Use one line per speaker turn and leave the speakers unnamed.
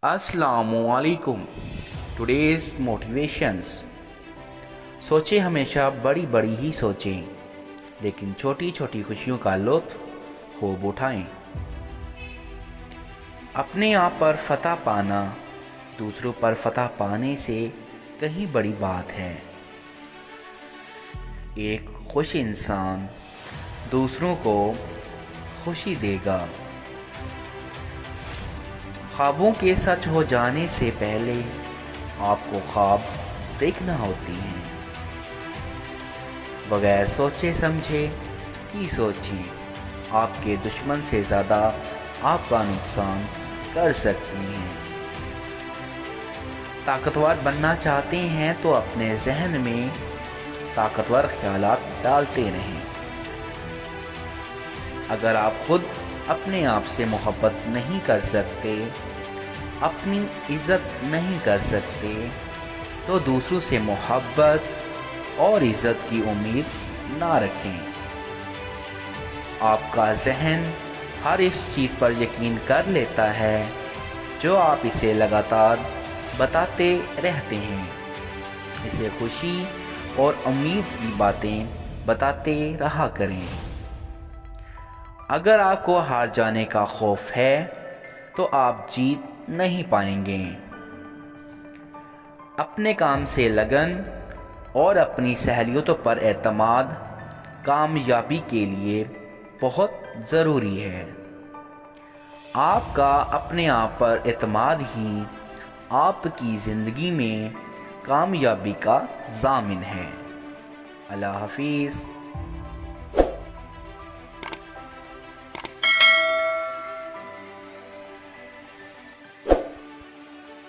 السلام علیکم. Today's motivations. سوچیں ہمیشہ بڑی بڑی ہی سوچیں، لیکن چھوٹی چھوٹی خوشیوں کا لطف خوب اٹھائیں. اپنے آپ پر فتح پانا دوسروں پر فتح پانے سے کہیں بڑی بات ہے. ایک خوش انسان دوسروں کو خوشی دے گا. خوابوں کے سچ ہو جانے سے پہلے آپ کو خواب دیکھنا ہوتی ہیں. بغیر سوچے سمجھے کی سوچیں آپ کے دشمن سے زیادہ آپ کا نقصان کر سکتی ہیں. طاقتور بننا چاہتے ہیں تو اپنے ذہن میں طاقتور خیالات ڈالتے رہیں. اگر آپ خود اپنے آپ سے محبت نہیں کر سکتے، اپنی عزت نہیں کر سکتے، تو دوسروں سے محبت اور عزت کی امید نہ رکھیں. آپ کا ذہن ہر اس چیز پر یقین کر لیتا ہے جو آپ اسے لگاتار بتاتے رہتے ہیں. اسے خوشی اور امید کی باتیں بتاتے رہا کریں. اگر آپ کو ہار جانے کا خوف ہے تو آپ جیت نہیں پائیں گے. اپنے کام سے لگن اور اپنی صلاحیتوں پر اعتماد کامیابی کے لیے بہت ضروری ہے. آپ کا اپنے آپ پر اعتماد ہی آپ کی زندگی میں کامیابی کا ضامن ہے. اللہ حافظ.